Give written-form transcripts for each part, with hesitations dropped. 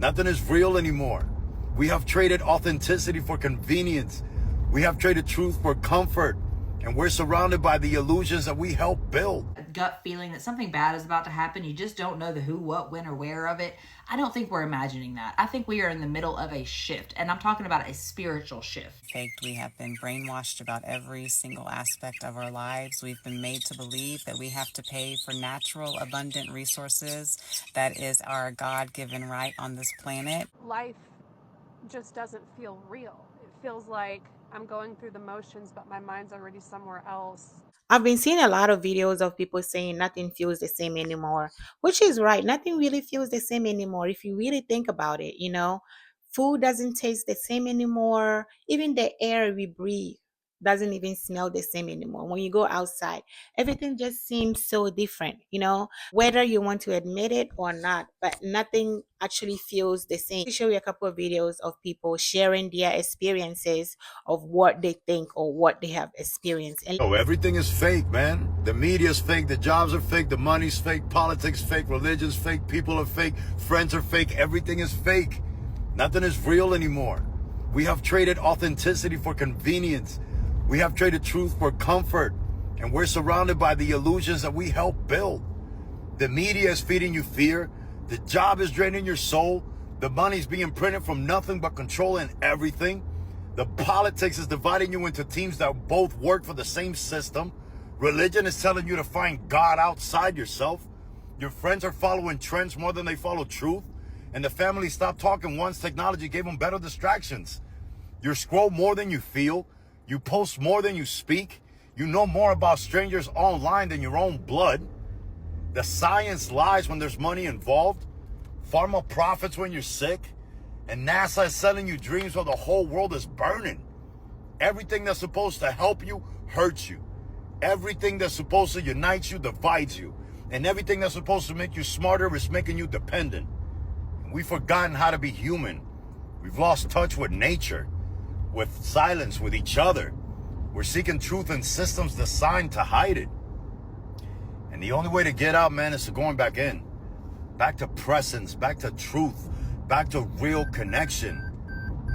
Nothing is real anymore. We have traded authenticity for convenience. We have traded truth for comfort. And we're surrounded by the illusions that we helped build. Gut feeling that something bad is about to happen. You just don't know the who, what, when, or where of it. I don't think we're imagining that. I think we are in the middle of a shift, and I'm talking about a spiritual shift. We have been brainwashed about every single aspect of our lives. We've been made to believe that we have to pay for natural, abundant resources. That is our God-given right on this planet. Life just doesn't feel real. It feels like I'm going through the motions, but my mind's already somewhere else. I've been seeing a lot of videos of people saying nothing feels the same anymore, which is right. Nothing really feels the same anymore if you really think about it, you know. Food doesn't taste the same anymore. Even the air we breathe doesn't even smell the same anymore. When you go outside, everything just seems so different, you know, whether you want to admit it or not, but nothing actually feels the same. I'll show you a couple of videos of people sharing their experiences of what they think or what they have experienced. And Oh, everything is fake, man. The media's fake, the jobs are fake, the money's fake, politics fake, religion's fake, people are fake, friends are fake, everything is fake. Nothing is real anymore. We have traded authenticity for convenience. We have traded truth for comfort. And we're surrounded by the illusions that we helped build. The media is feeding you fear. The job is draining your soul. The money's being printed from nothing but controlling everything. The politics is dividing you into teams that both work for the same system. Religion is telling you to find God outside yourself. Your friends are following trends more than they follow truth. And the family stopped talking once technology gave them better distractions. You scroll more than you feel. You post more than you speak. You know more about strangers online than your own blood. The science lies when there's money involved. Pharma profits when you're sick. And NASA is selling you dreams while the whole world is burning. Everything that's supposed to help you hurts you. Everything that's supposed to unite you divides you. And everything that's supposed to make you smarter is making you dependent. We've forgotten how to be human. We've lost touch with nature, with silence, with each other. We're seeking truth in systems designed to hide it. And the only way to get out, man, is to going back in. Back to presence, back to truth, back to real connection.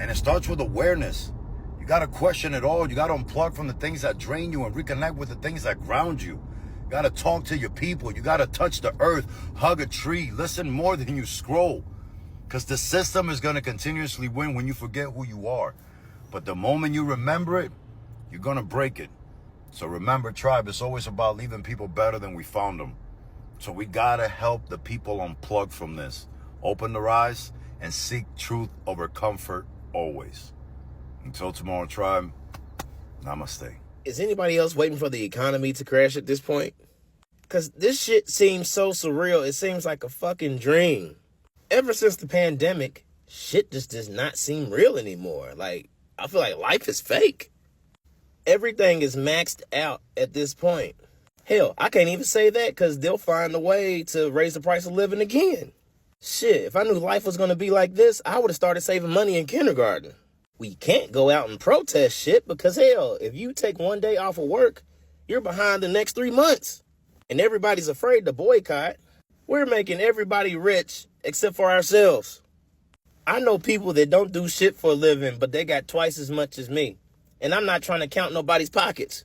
And it starts with awareness. You got to question it all. You got to unplug from the things that drain you and reconnect with the things that ground you. You got to talk to your people. You got to touch the earth, hug a tree, listen more than you scroll. Because the system is going to continuously win when you forget who you are. But the moment you remember it, you're going to break it. So remember, tribe, it's always about leaving people better than we found them. So we got to help the people unplug from this. Open their eyes and seek truth over comfort always. Until tomorrow, tribe, namaste. Is anybody else waiting for the economy to crash at this point? Because this shit seems so surreal. It seems like a fucking dream. Ever since the pandemic, shit just does not seem real anymore. Like, I feel like life is fake. Everything is maxed out at this point. Hell, I can't even say that because they'll find a way to raise the price of living again. Shit, if I knew life was going to be like this, I would have started saving money in kindergarten. We can't go out and protest shit because, hell, if you take one day off of work, you're behind the next 3 months. And everybody's afraid to boycott. We're making everybody rich except for ourselves. I know people that don't do shit for a living, but they got twice as much as me. And I'm not trying to count nobody's pockets.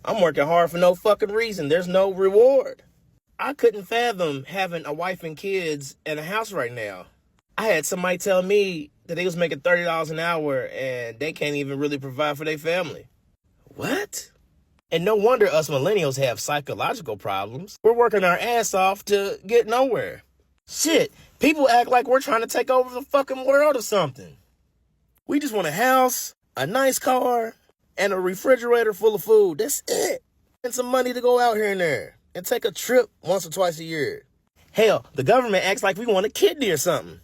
I'm working hard for no fucking reason. There's no reward. I couldn't fathom having a wife and kids and a house right now. I had somebody tell me that they was making $30 an hour and they can't even really provide for their family. What? And no wonder us millennials have psychological problems. We're working our ass off to get nowhere. Shit, people act like we're trying to take over the fucking world or something. We just want a house, a nice car, and a refrigerator full of food. That's it. And some money to go out here and there and take a trip once or twice a year. Hell, the government acts like we want a kidney or something.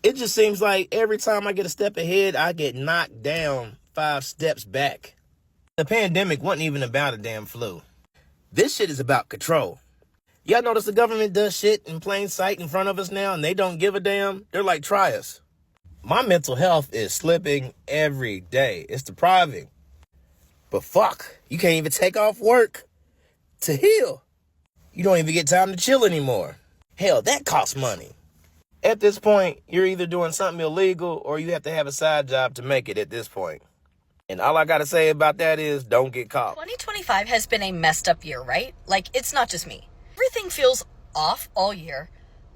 It just seems like every time I get a step ahead, I get knocked down 5 steps back. The pandemic wasn't even about a damn flu. This shit is about control. Y'all notice the government does shit in plain sight in front of us now and they don't give a damn? They're like, try us. My mental health is slipping every day. It's depriving. But fuck, you can't even take off work to heal. You don't even get time to chill anymore. Hell, that costs money. At this point, you're either doing something illegal or you have to have a side job to make it at this point. And all I gotta say about that is don't get caught. 2025 has been a messed up year, right? Like, it's not just me. Everything feels off all year.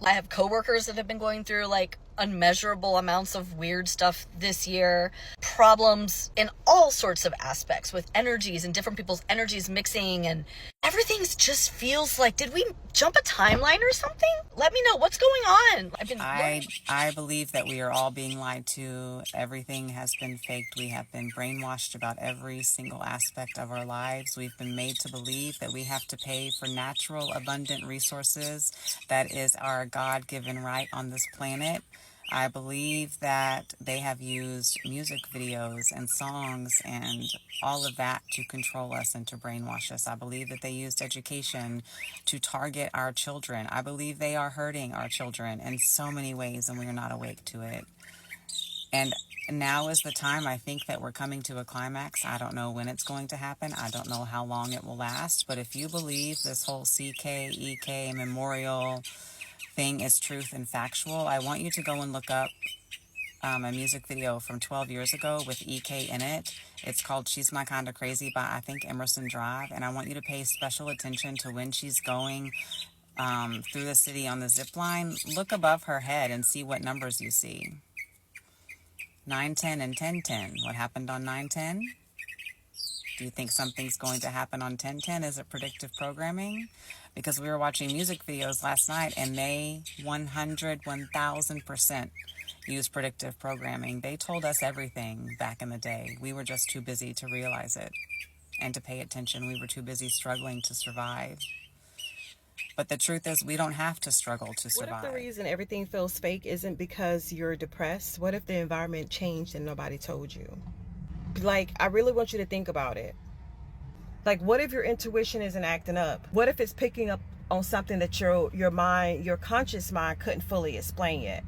I have coworkers that have been going through like unmeasurable amounts of weird stuff this year, problems in all sorts of aspects with energies and different people's energies mixing, and everything just feels like, did we jump a timeline or something? Let me know what's going on. I believe that we are all being lied to. Everything has been faked. We have been brainwashed about every single aspect of our lives. We've been made to believe that we have to pay for natural, abundant resources. That is our God-given right on this planet. I believe that they have used music videos and songs and all of that to control us and to brainwash us. I believe that they used education to target our children. I believe they are hurting our children in so many ways, and we are not awake to it. And now is the time. I think that we're coming to a climax. I don't know when it's going to happen. I don't know how long it will last. But if you believe this whole CK memorial thing is truth and factual, I want you to go and look up a music video from 12 years ago with EK in it. It's called She's My Kinda Crazy by, I think, Emerson Drive. And I want you to pay special attention to when she's going through the city on the zip line. Look above her head and see what numbers you see. 910 and 1010. What happened on 910? Do you think something's going to happen on 1010? Is it predictive programming? Because we were watching music videos last night and they 1000% use predictive programming. They told us everything back in the day. We were just too busy to realize it and to pay attention. We were too busy struggling to survive. But the truth is, we don't have to struggle to survive. What if the reason everything feels fake isn't because you're depressed? What if the environment changed and nobody told you? Like, I really want you to think about it. Like, what if your intuition isn't acting up? What if it's picking up on something that your mind, your conscious mind couldn't fully explain yet?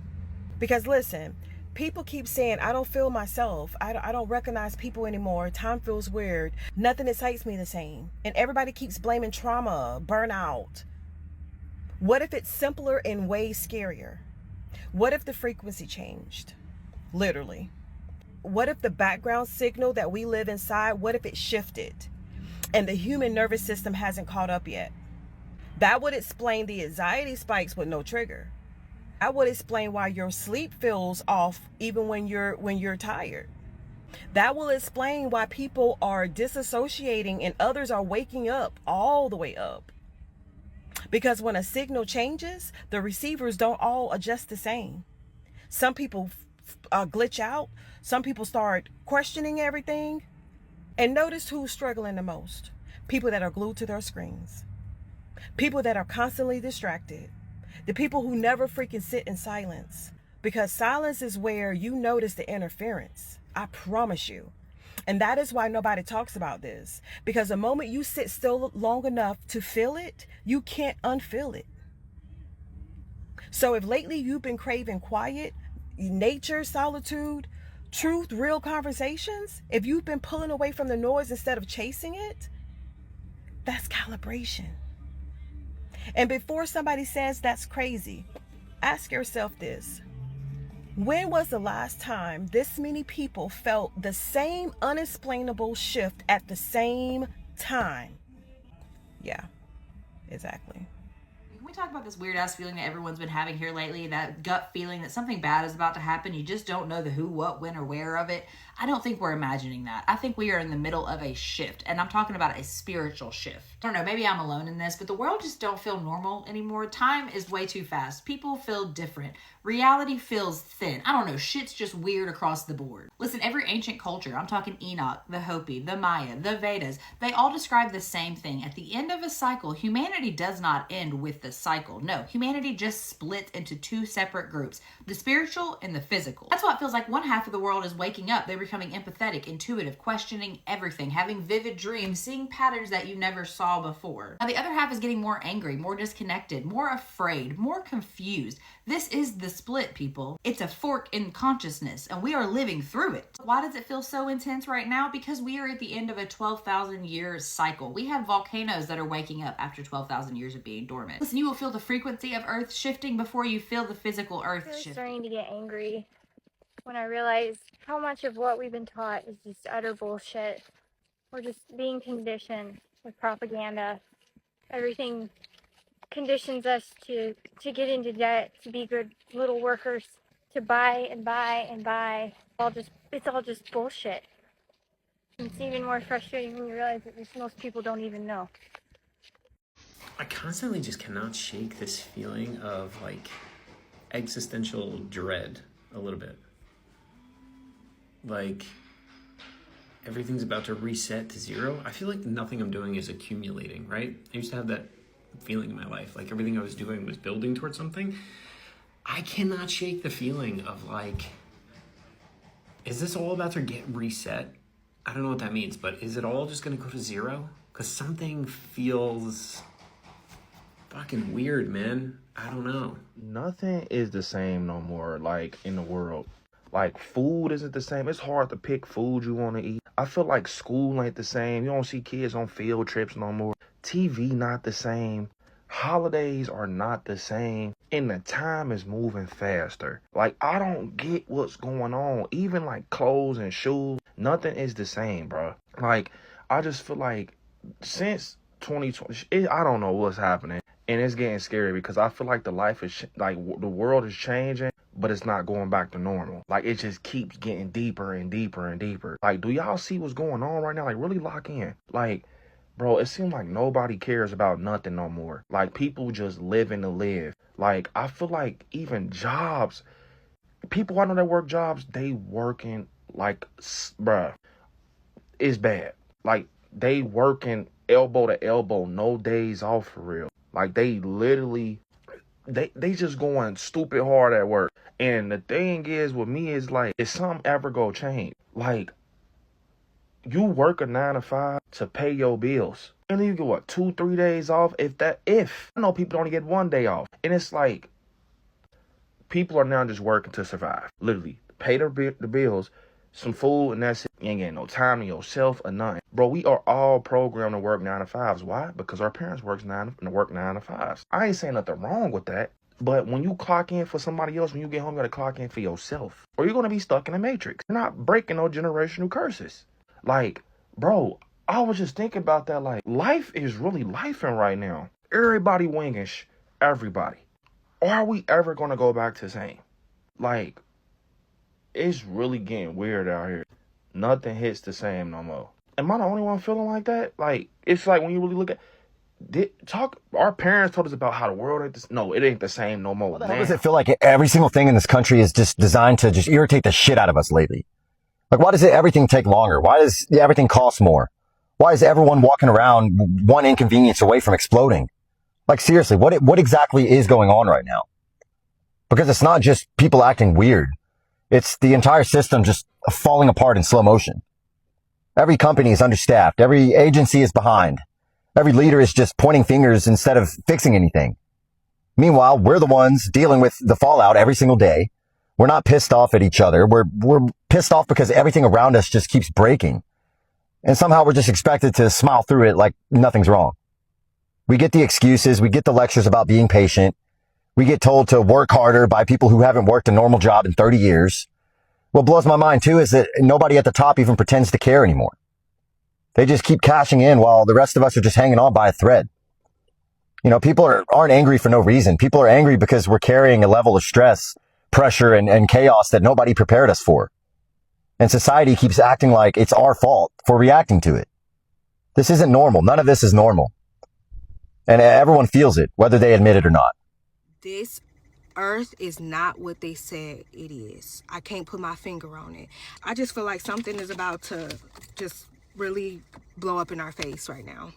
Because listen, people keep saying, I don't feel myself. I don't recognize people anymore. Time feels weird. Nothing excites me the same. And everybody keeps blaming trauma, burnout. What if it's simpler and way scarier? What if the frequency changed? Literally. What if the background signal that we live inside, what if it shifted? And the human nervous system hasn't caught up yet. That would explain the anxiety spikes with no trigger. That would explain why your sleep feels off even when you're tired. That will explain why people are disassociating and others are waking up all the way up. Because when a signal changes, the receivers don't all adjust the same. Some people glitch out. Some people start questioning everything. And notice who's struggling the most. People that are glued to their screens. People that are constantly distracted. The people who never freaking sit in silence. Because silence is where you notice the interference. I promise you. And that is why nobody talks about this. Because the moment you sit still long enough to feel it, you can't unfeel it. So if lately you've been craving quiet, nature, solitude, truth, real conversations, if you've been pulling away from the noise instead of chasing it, that's calibration. And before somebody says that's crazy, ask yourself this. When was the last time this many people felt the same unexplainable shift at the same time? Yeah, exactly. Can we talk about this weird ass feeling that everyone's been having here lately? That gut feeling that something bad is about to happen. You just don't know the who, what, when, or where of it. I don't think we're imagining that. I think we are in the middle of a shift, and I'm talking about a spiritual shift. I don't know, maybe I'm alone in this, but the world just don't feel normal anymore. Time is way too fast. People feel different. Reality feels thin. I don't know, shit's just weird across the board. Listen, every ancient culture, I'm talking Enoch, the Hopi, the Maya, the Vedas, they all describe the same thing. At the end of a cycle, humanity does not end with the cycle. No, humanity just splits into two separate groups, the spiritual and the physical. That's why it feels like one half of the world is waking up. They're becoming empathetic, intuitive, questioning everything, having vivid dreams, seeing patterns that you never saw before. Now the other half is getting more angry, more disconnected, more afraid, more confused. This is the split, people. It's a fork in consciousness, and we are living through it. Why does it feel so intense right now? Because we are at the end of a 12,000 year cycle. We have volcanoes that are waking up after 12,000 years of being dormant. Listen, you will feel the frequency of Earth shifting before you feel the physical Earth I'm shifting. starting to get angry when I realize how much of what we've been taught is just utter bullshit. We're just being conditioned with propaganda. Everything conditions us to get into debt, to be good little workers, to buy and buy and buy. It's all just bullshit. And it's even more frustrating when you realize that most people don't even know. I constantly just cannot shake this feeling of like existential dread a little bit. Like everything's about to reset to zero. I feel like nothing I'm doing is accumulating, right? I used to have that feeling in my life, like everything I was doing was building towards something. I cannot shake the feeling of like, is this all about to get reset? I don't know what that means, but is it all just gonna go to zero? Because something feels fucking weird, man. I don't know. Nothing is the same no more, like, in the world. Like, food isn't the same. It's hard to pick food you want to eat. I feel like school ain't the same. You don't see kids on field trips no more. TV not the same. Holidays are not the same. And the time is moving faster. Like, I don't get what's going on. Even, like, clothes and shoes, nothing is the same, bro. Like, I just feel like since 2020, I don't know what's happening. And it's getting scary because I feel like the world is changing, but it's not going back to normal. Like, it just keeps getting deeper and deeper and deeper. Like, do y'all see what's going on right now? Like, really lock in. Like, bro, it seems like nobody cares about nothing no more. Like, people just living to live. Like, I feel like even jobs, people I know that work jobs, they working like, bruh, it's bad. Like, they working elbow to elbow, no days off for real. Like, they literally, they just going stupid hard at work. And the thing is with me is like, is something ever gonna change? Like, you work a 9 to 5 to pay your bills. And then you get what, 2-3 days off? If I know people only get 1 day off. And it's like, people are now just working to survive. Literally, pay the bills, some food, and that's it. You ain't getting no time to yourself or nothing. Bro, we are all programmed to work 9 to 5s. Why? Because our parents work 9 to 5s. I ain't saying nothing wrong with that. But when you clock in for somebody else, when you get home, you gotta clock in for yourself. Or you're gonna be stuck in a matrix. You're not breaking no generational curses. Like, bro, I was just thinking about that. Like, life is really lifing right now. Everybody winging everybody. Are we ever gonna go back to the same? Like, it's really getting weird out here. Nothing hits the same no more. Am I the only one feeling like that? Like, it's like when you really look at our parents told us about how the world ain't this. No, it ain't the same no more. How does it feel like every single thing in this country is just designed to just irritate the shit out of us lately? Like, why does everything take longer? Why does everything cost more? Why is everyone walking around one inconvenience away from exploding? Like, seriously, what exactly is going on right now? Because it's not just people acting weird. It's the entire system just falling apart in slow motion. Every company is understaffed. Every agency is behind. Every leader is just pointing fingers instead of fixing anything. Meanwhile, we're the ones dealing with the fallout every single day. We're not pissed off at each other. We're pissed off because everything around us just keeps breaking. And somehow we're just expected to smile through it like nothing's wrong. We get the excuses. We get the lectures about being patient. We get told to work harder by people who haven't worked a normal job in 30 years. What blows my mind, too, is that nobody at the top even pretends to care anymore. They just keep cashing in while the rest of us are just hanging on by a thread. You know, people aren't angry for no reason. People are angry because we're carrying a level of stress, pressure, and chaos that nobody prepared us for. And society keeps acting like it's our fault for reacting to it. This isn't normal. None of this is normal. And everyone feels it, whether they admit it or not. This earth is not what they said it is. I can't put my finger on it. I just feel like something is about to just really blow up in our face right now.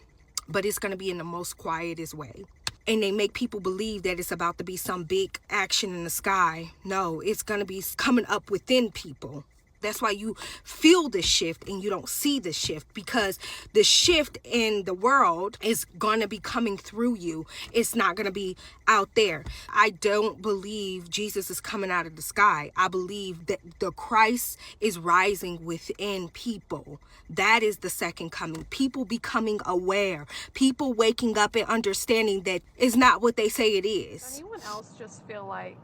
But it's going to be in the most quietest way. And they make people believe that it's about to be some big action in the sky. No, it's going to be coming up within people. That's why you feel the shift and you don't see the shift, because the shift in the world is going to be coming through you. It's not going to be out there. I don't believe Jesus is coming out of the sky. I believe that the Christ is rising within people. That is the second coming. People becoming aware. People waking up and understanding that it's not what they say it is. Does anyone else just feel like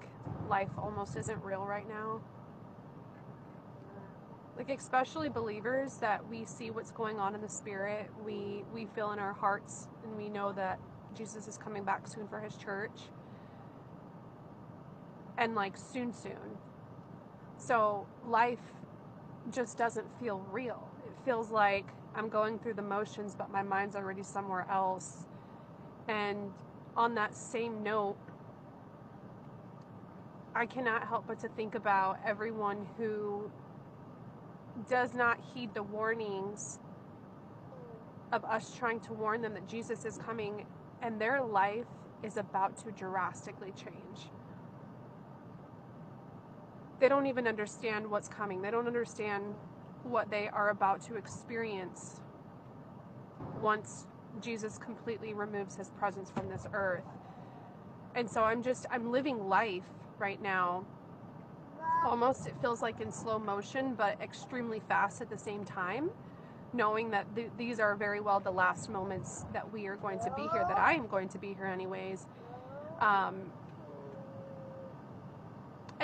life almost isn't real right now? Like, especially believers, that we see what's going on in the spirit, we feel in our hearts, and we know that Jesus is coming back soon for his church, and like soon. So life just doesn't feel real. It feels like I'm going through the motions, but my mind's already somewhere else. And on that same note, I cannot help but to think about everyone who does not heed the warnings of us trying to warn them that Jesus is coming, and their life is about to drastically change. They don't even understand what's coming. They don't understand what they are about to experience once Jesus completely removes his presence from this earth. And so I'm living life right now. Almost, it feels like in slow motion, but extremely fast at the same time, knowing that these are very well the last moments that we are going to be here, that I am going to be here anyways. And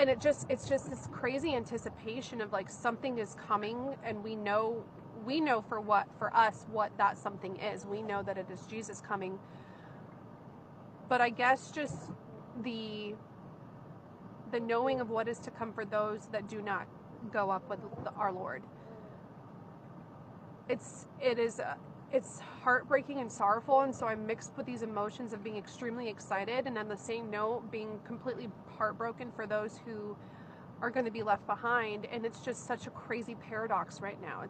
it's just this crazy anticipation of like something is coming, and we know for us what that something is. We know that it is Jesus coming. But I guess just the knowing of what is to come for those that do not go up with our Lord. It's heartbreaking and sorrowful, and so I'm mixed with these emotions of being extremely excited, and on the same note being completely heartbroken for those who are going to be left behind. And it's just such a crazy paradox right now.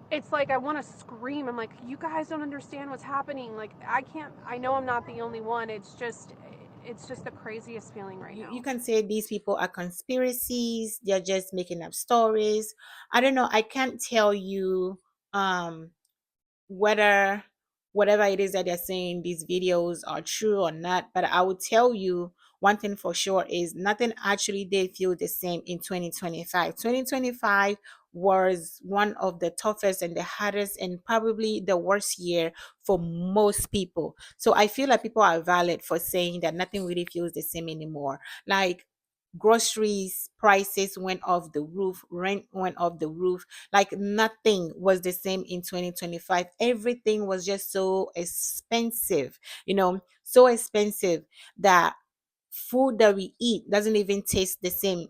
It's like I want to scream. I'm like, you guys don't understand what's happening. Like, I know I'm not the only one. It's just the craziest feeling right now. You can say these people are conspiracies, they're just making up stories. I don't know. I can't tell you whether whatever it is that they're saying, these videos are true or not. But I will tell you one thing for sure is nothing actually did feel the same in 2025. 2025 was one of the toughest and the hardest and probably the worst year for most people. So I feel like people are valid for saying that nothing really feels the same anymore. Like groceries prices went off the roof, rent went off the roof. Like nothing was the same in 2025. Everything was just so expensive, so expensive that food that we eat doesn't even taste the same.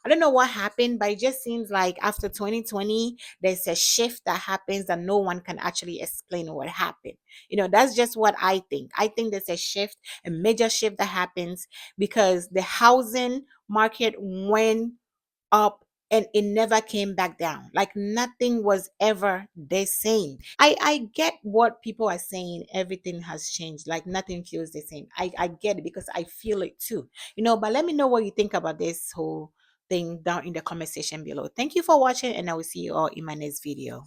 I don't know what happened, but it just seems like after 2020, there's a shift that happens that no one can actually explain what happened. That's just what I think. I think there's a shift, a major shift that happens because the housing market went up and it never came back down. Like nothing was ever the same. I get what people are saying. Everything has changed. Like nothing feels the same. I get it because I feel it too. But let me know what you think about this whole thing down in the comment section below. Thank you for watching, and I will see you all in my next video.